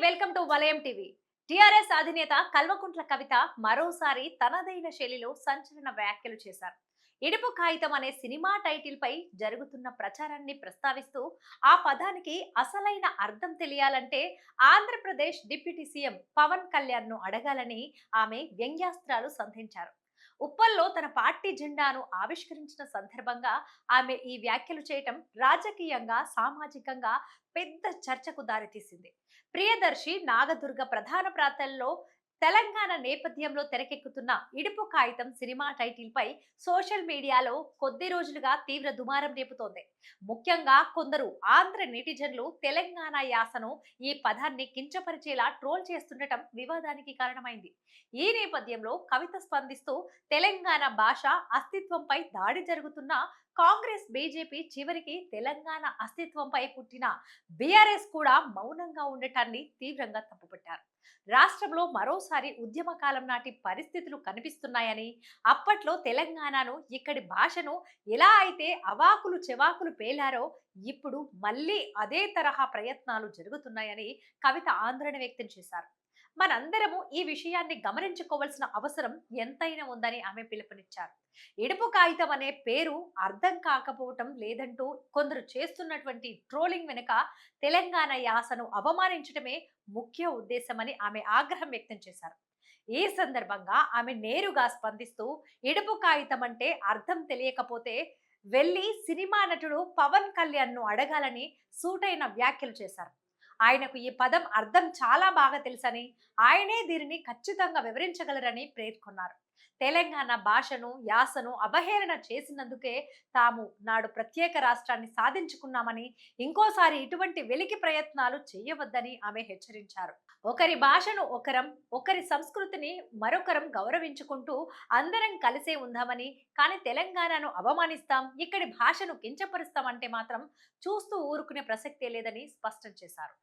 Welcome to వలయం TV. TRS అధినేత కల్వకుంట్ల కవిత మరోసారి తనదైన శైలిలో సంచలన వ్యాఖ్యలు చేశారు. ఇడుపు కాగితం అనే సినిమా టైటిల్ పై జరుగుతున్న ప్రచారాన్ని ప్రస్తావిస్తూ ఆ పదానికి అసలైన అర్థం తెలియాలంటే ఆంధ్రప్రదేశ్ డిప్యూటీ సీఎం పవన్ కళ్యాణ్ ను అడగాలని ఆమె వ్యంగ్యాస్త్రాలు సంధించారు. ఉప్పల్లో తన పార్టీ జెండాను ఆవిష్కరించిన సందర్భంగా ఆమె ఈ వ్యాఖ్యలు చేయటం రాజకీయంగా, సామాజికంగా పెద్ద చర్చకు దారితీసింది. ప్రియదర్శి, నాగదుర్గ ప్రధాన ప్రాంతాల్లో తెలంగాణ నేపథ్యంలో తెరకెక్కుతున్న ఇడుపు కాగితం సినిమా టైటిల్ పై సోషల్ మీడియాలో కొద్ది రోజులుగా తీవ్ర దుమారం రేపుతోంది. ముఖ్యంగా కొందరు ఆంధ్ర నెటిజన్లు తెలంగాణ యాసను, ఈ పదాన్ని కించపరిచేలా ట్రోల్ చేస్తుండటం వివాదానికి కారణమైంది. ఈ నేపథ్యంలో కవిత స్పందిస్తూ తెలంగాణ భాష అస్తిత్వంపై దాడి జరుగుతున్న కాంగ్రెస్, బీజేపీ, చివరికి తెలంగాణ అస్తిత్వంపై పుట్టిన బీఆర్ఎస్ కూడా మౌనంగా ఉండటాన్ని తీవ్రంగా తప్పుపట్టారు. రాష్ట్రంలో మరోసారి ఉద్యమ కాలం నాటి పరిస్థితులు కనిపిస్తున్నాయని, అప్పట్లో తెలంగాణను, ఇక్కడి భాషను ఎలా అయితే అవాకులు చెవాకులు పేలారో ఇప్పుడు మళ్ళీ అదే తరహా ప్రయత్నాలు జరుగుతున్నాయని కవిత ఆందోళన వ్యక్తం చేశారు. మనందరము ఈ విషయాన్ని గమనించుకోవాల్సిన అవసరం ఎంతైనా ఉందని ఆమె పిలుపునిచ్చారు. ఇడుపు కాగితం అనే పేరు అర్థం కాకపోవటం లేదంటూ కొందరు చేస్తున్నటువంటి ట్రోలింగ్ వెనుక తెలంగాణ యాసను అవమానించడమే ముఖ్య ఉద్దేశమని ఆమె ఆగ్రహం వ్యక్తం చేశారు. ఈ సందర్భంగా ఆమె నేరుగా స్పందిస్తూ ఇడుపు కాగితం అంటే అర్థం తెలియకపోతే వెళ్ళి సినిమా నటుడు పవన్ కళ్యాణ్ ను అడగాలని సూటైన వ్యాఖ్యలు చేశారు. ఆయనకు ఈ పదం అర్థం చాలా బాగా తెలుసని, ఆయనే దీనిని ఖచ్చితంగా వివరించగలరని పేర్కొన్నారు. తెలంగాణ భాషను, యాసను అవహేళన చేసినందుకే తాము నాడు ప్రత్యేక రాష్ట్రాన్ని సాధించుకున్నామని, ఇంకోసారి ఇటువంటి వెలికి ప్రయత్నాలు చేయవద్దని ఆమె హెచ్చరించారు. ఒకరి భాషను ఒకరం, ఒకరి సంస్కృతిని మరొకరం గౌరవించుకుంటూ అందరం కలిసే ఉందామని, కానీ తెలంగాణను అవమానిస్తాం, ఇక్కడి భాషను కించపరుస్తామంటే మాత్రం చూస్తూ ఊరుకునే ప్రసక్తే లేదని స్పష్టం చేశారు.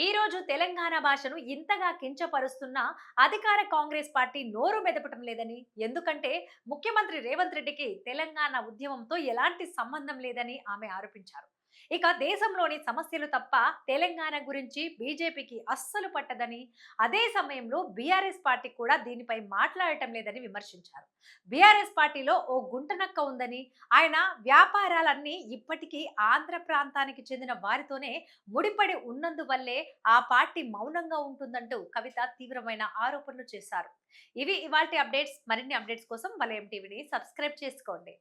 ఈ రోజు తెలంగాణ భాషను ఇంతగా కించపరుస్తున్న అధికార కాంగ్రెస్ పార్టీ నోరు మెదపటం లేదని, ఎందుకంటే ముఖ్యమంత్రి రేవంత్ రెడ్డికి తెలంగాణ ఉద్యమంతో ఎలాంటి సంబంధం లేదని ఆమె ఆరోపించారు. ఇక దేశంలోని సమస్యలు తప్ప తెలంగాణ గురించి బీజేపీకి అస్సలు పట్టదని, అదే సమయంలో బీఆర్ఎస్ పార్టీ కూడా దీనిపై మాట్లాడటం లేదని విమర్శించారు. బీఆర్ఎస్ పార్టీలో ఓ గుంటనక్క ఉందని, ఆయన వ్యాపారాలన్నీ ఇప్పటికీ ఆంధ్ర ప్రాంతానికి చెందిన వారితోనే ముడిపడి ఉన్నందువల్లే ఆ పార్టీ మౌనంగా ఉంటుందంటూ కవిత తీవ్రమైన ఆరోపణలు చేశారు. ఇవి ఇవాల్టి అప్డేట్స్. మరిన్ని అప్డేట్స్ కోసం వలయం టీవీని సబ్స్క్రైబ్ చేసుకోండి.